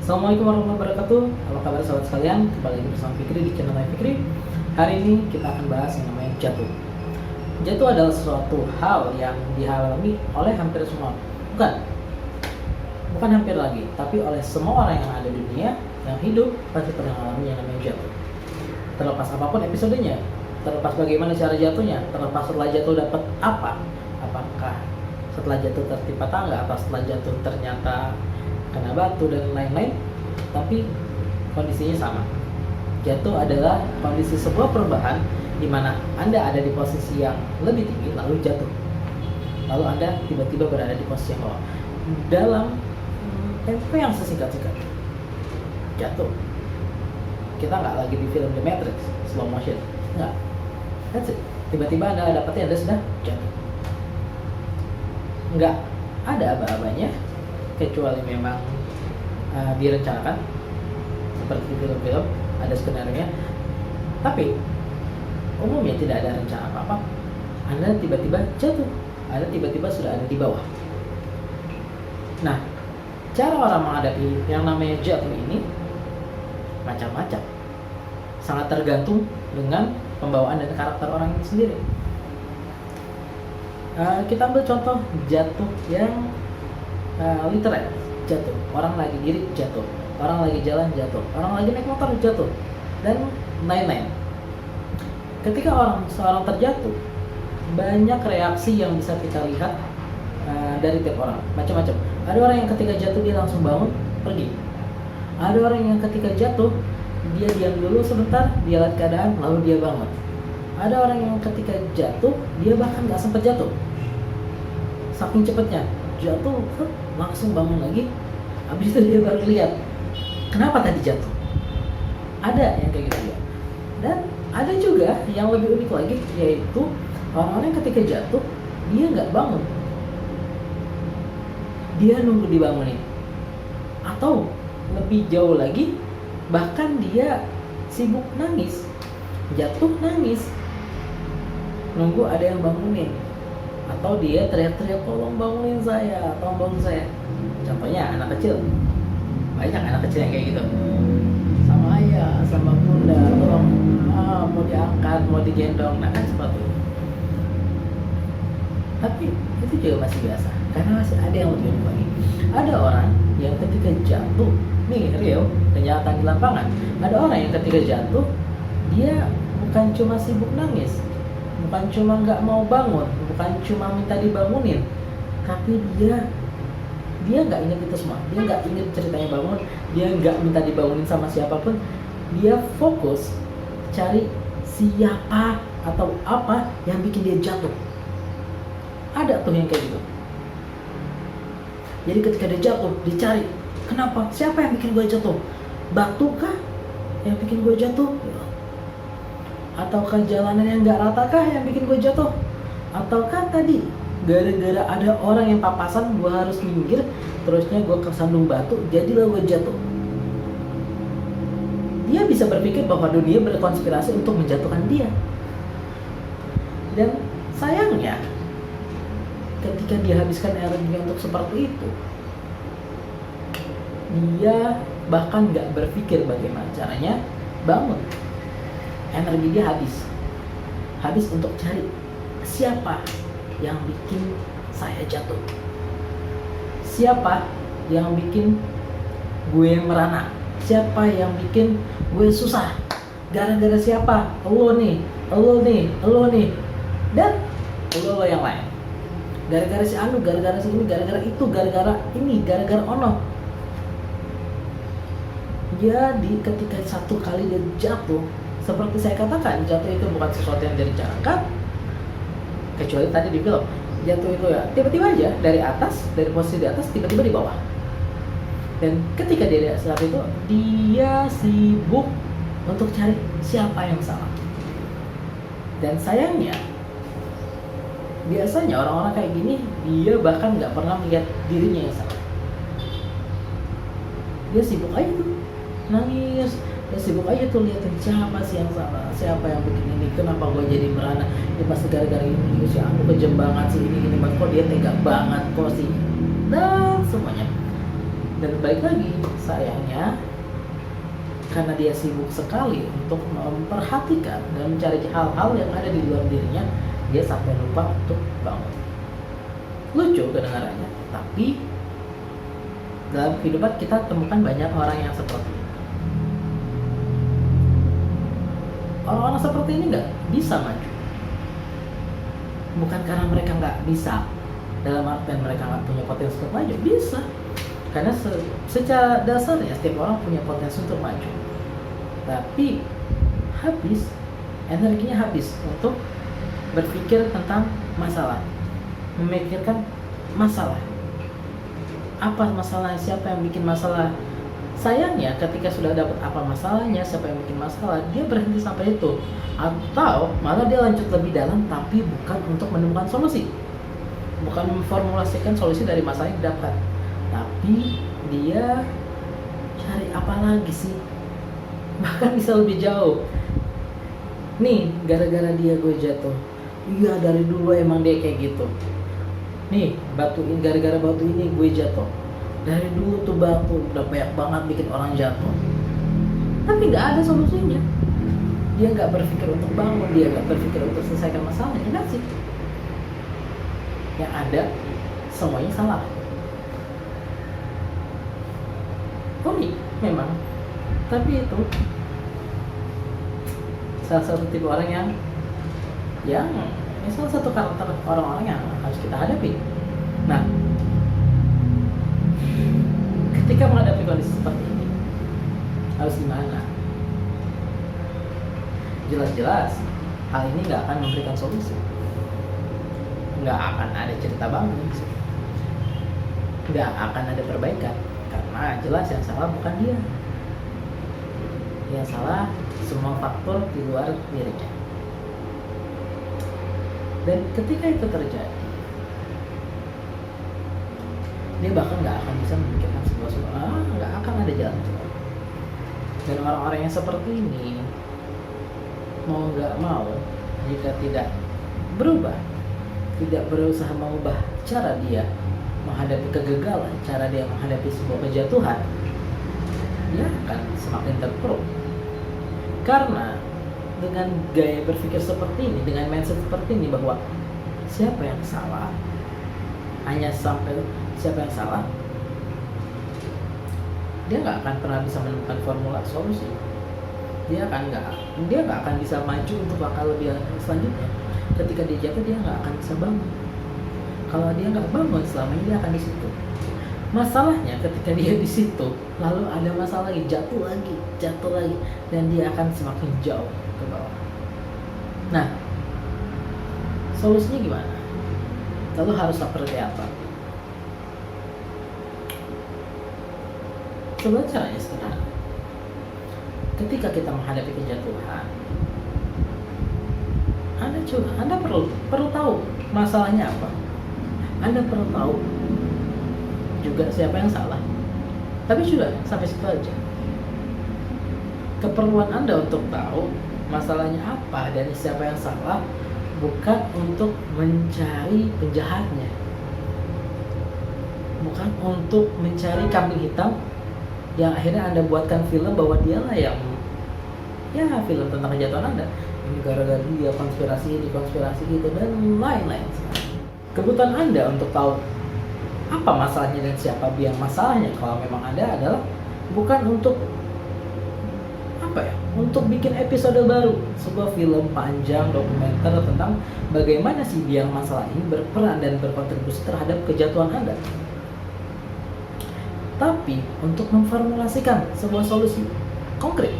Assalamualaikum warahmatullahi wabarakatuh. Apa kabar sahabat sekalian? Kembali lagi bersama Fikri di channel Fikri. Hari ini kita akan bahas yang namanya jatuh. Jatuh adalah suatu hal yang dialami oleh hampir semua. Bukan hampir lagi, tapi oleh semua orang yang ada di dunia yang hidup pasti pernah mengalami yang namanya jatuh. Terlepas apapun episodenya, terlepas bagaimana cara jatuhnya, terlepas setelah jatuh dapat apa, apakah setelah jatuh tertimpa tangga atau setelah jatuh ternyata kena batu dan lain-lain, tapi kondisinya sama. Jatuh adalah kondisi sebuah perubahan di mana Anda ada di posisi yang lebih tinggi lalu jatuh, lalu Anda tiba-tiba berada di posisi yang bawah dalam tempo yang sesingkat-singkat. Jatuh, kita nggak lagi di film The Matrix slow motion, nggak, that's it. Tiba-tiba Anda dapatnya Anda sudah jatuh, nggak ada aba-abanya kecuali memang direncanakan seperti film-film ada skenario-nya, tapi umumnya tidak ada rencana apa-apa. Anda tiba-tiba jatuh, Anda tiba-tiba sudah ada di bawah. Nah, cara orang menghadapi yang namanya jatuh ini macam-macam, sangat tergantung dengan pembawaan dan karakter orang itu sendiri. Kita ambil contoh jatuh yang literal, jatuh. Orang lagi diri jatuh, orang lagi jalan jatuh, orang lagi naik motor jatuh, dan lain-lain. Ketika seorang terjatuh, banyak reaksi yang bisa kita lihat dari tiap orang, macam-macam. Ada orang yang ketika jatuh dia langsung bangun, pergi. Ada orang yang ketika jatuh dia diam dulu sebentar, dia lihat keadaan, lalu dia bangun. Ada orang yang ketika jatuh dia bahkan nggak sempat jatuh, saking cepatnya jatuh langsung bangun lagi, habis itu dia baru lihat kenapa tadi jatuh. Ada yang kayak gitu ya. Dan ada juga yang lebih unik lagi, yaitu orang-orang yang ketika jatuh dia nggak bangun, dia nunggu dibangunin, atau lebih jauh lagi bahkan dia sibuk nangis, jatuh nangis, nunggu ada yang bangunin, atau dia teriak-teriak tolong bangunin saya, tolong bangunin saya. Contohnya anak kecil, banyak anak kecil yang kayak gitu, sama ayah, sama bunda, tolong mau diangkat, mau digendong, nah kan seperti itu. Tapi itu juga masih biasa, karena masih ada yang lebih unik lagi. Ada orang yang ketika jatuh, nih real, kenyataan di lapangan. Ada orang yang ketika jatuh, dia bukan cuma sibuk nangis, bukan cuma nggak mau bangun, bukan cuma minta dibangunin, tapi dia nggak ingat itu semua. Dia nggak ingat ceritanya bangun, dia nggak minta dibangunin sama siapapun. Dia fokus cari siapa atau apa yang bikin dia jatuh. Ada tuh yang kayak gitu. Jadi ketika dia jatuh, dicari kenapa, siapa yang bikin gue jatuh, batu kah yang bikin gue jatuh, ataukah jalanan yang nggak rata kah yang bikin gue jatuh, ataukah tadi gara-gara ada orang yang papasan gue harus minggir, terusnya gue kesandung batu jadilah gue jatuh. Dia bisa berpikir bahwa dunia berkonspirasi untuk menjatuhkan dia. Dan sayangnya ketika dia habiskan energinya untuk seperti itu, dia bahkan nggak berpikir bagaimana caranya bangun. Energi dia habis untuk cari siapa yang bikin saya jatuh, siapa yang bikin gue merana, siapa yang bikin gue susah, gara-gara siapa, lo nih, dan lo yang lain, gara-gara si anu, gara-gara si ini, gara-gara itu, gara-gara ini, gara-gara ono. Jadi ketika satu kali dia jatuh, seperti saya katakan, jatuh itu bukan sesuatu yang direncanakan, kecuali tadi di film. Jatuh itu ya tiba-tiba aja dari atas, dari posisi di atas tiba-tiba di bawah. Dan ketika dia saat itu, dia sibuk untuk cari siapa yang salah. Dan sayangnya biasanya orang-orang kayak gini, dia bahkan nggak pernah melihat dirinya yang salah. Dia sibuk aja tuh nangis, dia sibuk aja tuh liatin siapa sih yang salah, siapa yang bikin ini, kenapa gue jadi merana, ya pasti gara-gara ini, si aku kejem banget sih ini banget, kok dia tega banget, kok sih, dan semuanya. Dan balik lagi, sayangnya karena dia sibuk sekali untuk memperhatikan dan mencari hal-hal yang ada di luar dirinya, dia sampai lupa untuk bangun. Lucu kedengarannya, tapi dalam kehidupan kita temukan banyak orang yang seperti ini. Orang-orang seperti ini nggak bisa maju, bukan karena mereka nggak bisa, dalam artian mereka nggak punya potensi untuk maju. Bisa, karena secara dasarnya setiap orang punya potensi untuk maju, tapi energinya habis untuk berpikir tentang masalah, memikirkan masalah. Apa masalahnya, siapa yang bikin masalah. Sayangnya ketika sudah dapat apa masalahnya, siapa yang bikin masalah, dia berhenti sampai itu, atau malah dia lanjut lebih dalam tapi bukan untuk menemukan solusi, bukan memformulasikan solusi dari masalah yang didapat, tapi dia cari apa lagi sih, bahkan bisa lebih jauh. Nih, gara-gara dia gue jatuh. Iya, dari dulu emang dia kayak gitu. Nih, gara-gara batu ini gue jatuh. Dari dulu tuh batu udah banyak banget bikin orang jatuh. Tapi nggak ada solusinya. Dia nggak berpikir untuk bangun, dia nggak berpikir untuk selesaikan masalahnya. Enggak sih. Yang ada semuanya salah. Unik memang, tapi itu salah satu tipe orang yang ini salah satu karakter orang-orang yang harus kita hadapi. Nah, ketika menghadapi kondisi seperti ini, harus gimana? Jelas-jelas hal ini nggak akan memberikan solusi, nggak akan ada cerita bangun, nggak akan ada perbaikan, karena jelas yang salah bukan dia, yang salah semua faktor di luar dirinya. Dan ketika itu terjadi, dia bahkan nggak akan bisa memikirkan sebuah soal, nggak akan ada jalan keluar. Dan orang-orang yang seperti ini, mau nggak mau, jika tidak berubah, tidak berusaha mengubah cara dia menghadapi kegagalan, cara dia menghadapi sebuah kejatuhan, dia akan semakin terpuruk. Karena dengan gaya berpikir seperti ini, dengan mindset seperti ini, bahwa siapa yang salah, hanya sampai siapa yang salah, dia nggak akan pernah bisa menemukan formula solusi. Dia nggak akan bisa maju untuk langkah lebih selanjutnya. Ketika dia jatuh, dia nggak akan bisa bangun. Kalau dia nggak bangun, selamanya dia akan di situ. Masalahnya ketika dia di situ, lalu ada masalah lagi, jatuh lagi, dan dia akan semakin jauh ke bawah. Nah, solusinya gimana? Lalu harus seperti apa? Sebenarnya caranya sederhana. Ketika kita menghadapi kejatuhan, Anda perlu tahu masalahnya apa. Anda perlu tahu juga siapa yang salah. Tapi sudah sampai situ aja. Keperluan Anda untuk tahu masalahnya apa dan siapa yang salah bukan untuk mencari penjahatnya, bukan untuk mencari kambing hitam yang akhirnya Anda buatkan film bahwa dialah yang film tentang kejatuhan Anda. Ini gara-gara dia konspirasi gitu dan lain-lain. Kebutuhan Anda untuk tahu apa masalahnya dan siapa biang masalahnya, kalau memang ada, adalah bukan untuk untuk bikin episode baru, sebuah film panjang dokumenter tentang bagaimana si biang masalah ini berperan dan berkontribusi terhadap kejatuhan Anda, tapi untuk memformulasikan sebuah solusi konkret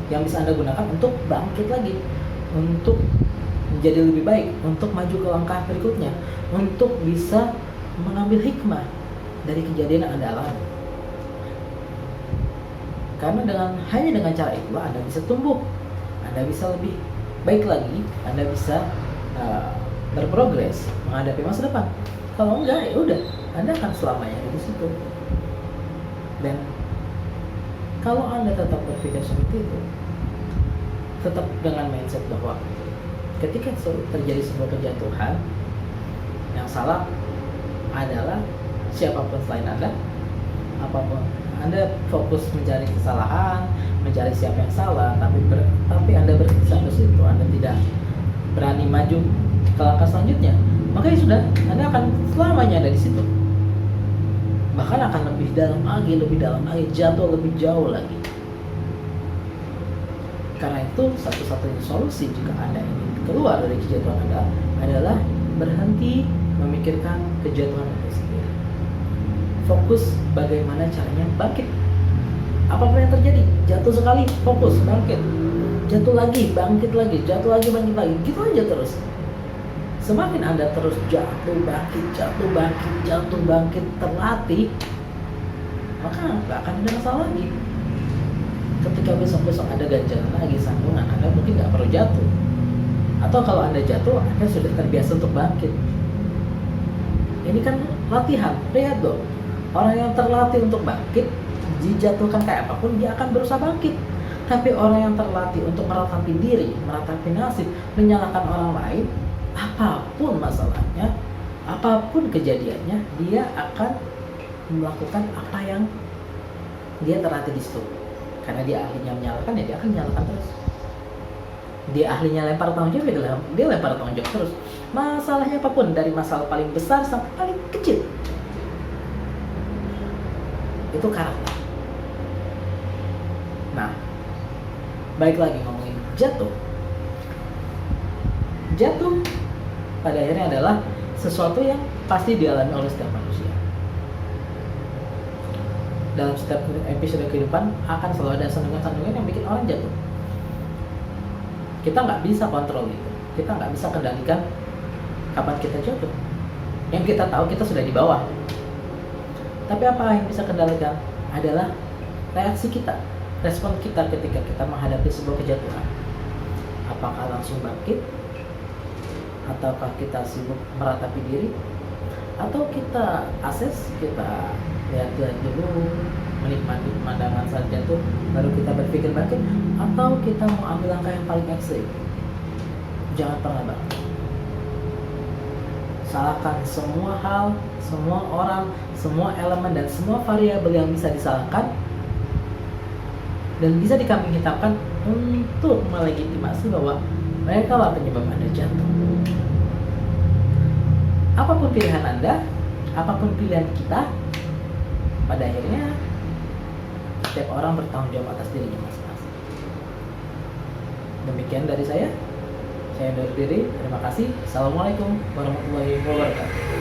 yang bisa Anda gunakan untuk bangkit lagi, untuk menjadi lebih baik, untuk maju ke langkah berikutnya, untuk bisa mengambil hikmah dari kejadian yang Anda alami. Karena hanya dengan cara itulah Anda bisa tumbuh, Anda bisa lebih baik lagi, Anda bisa berprogres menghadapi masa depan. Kalau enggak, ya udah, Anda akan selamanya di situ. Dan kalau Anda tetap berpikir seperti itu, tetap dengan mindset bahwa ketika terjadi sebuah kejatuhan, yang salah adalah siapapun selain Anda, apapun. Anda fokus mencari kesalahan, mencari siapa yang salah, tapi Anda berhenti sampai situ, Anda tidak berani maju ke langkah selanjutnya, maka ya sudah, Anda akan selamanya ada di situ. Bahkan akan lebih dalam lagi, jatuh lebih jauh lagi. Karena itu satu-satunya solusi jika Anda ingin keluar dari kejatuhan Anda adalah berhenti memikirkan kejatuhan Anda sendiri. Fokus bagaimana caranya bangkit. Apapun yang terjadi, jatuh sekali, fokus, bangkit. Jatuh lagi, bangkit lagi, jatuh lagi, bangkit lagi. Gitu aja terus. Semakin Anda terus jatuh, bangkit, terlatih, maka nggak akan ada masalah lagi. Ketika besok-besok ada ganjalan lagi, sambungan, Anda mungkin nggak perlu jatuh. Atau kalau Anda jatuh, Anda sudah terbiasa untuk bangkit. Ini kan latihan, lihat dong. Orang yang terlatih untuk bangkit, dijatuhkan kayak apapun, dia akan berusaha bangkit. Tapi orang yang terlatih untuk meratapi diri, meratapi nasib, menyalahkan orang lain, apapun masalahnya, apapun kejadiannya, dia akan melakukan apa yang dia terlatih di situ. Karena dia ahlinya menyalahkan, ya dia akan menyalahkan terus. Dia ahlinya lempar tanggung jawab, dia lempar tanggung jawab terus. Masalahnya apapun, dari masalah paling besar sampai paling kecil, itu karakter. Nah, baik lagi ngomongin jatuh pada akhirnya adalah sesuatu yang pasti dialami oleh setiap manusia. Dalam setiap episode kehidupan akan selalu ada sandungan-sandungan yang bikin orang jatuh. Kita nggak bisa kontrol itu, kita nggak bisa kendalikan kapan kita jatuh. Yang kita tahu, kita sudah di bawah. Tapi apa yang bisa kendalikan adalah reaksi kita, respon kita ketika kita menghadapi sebuah kejatuhan. Apakah langsung bangkit, ataukah kita sibuk meratapi diri, atau kita akses, kita lihat-lihat dulu, menikmati pemandangan saat jatuh, baru kita berpikir bangkit, atau kita mau ambil langkah yang paling ekstrim. Jangan pernah bangkit. Salahkan semua hal, semua orang, semua elemen, dan semua variabel yang bisa disalahkan dan bisa dikambing hitamkan untuk melegitimasi bahwa mereka lah penyebab Anda jatuh. Apapun pilihan Anda, apapun pilihan kita, pada akhirnya setiap orang bertanggung jawab atas dirinya masing-masing. Demikian dari saya undur diri. Terima kasih. Assalamualaikum warahmatullahi wabarakatuh.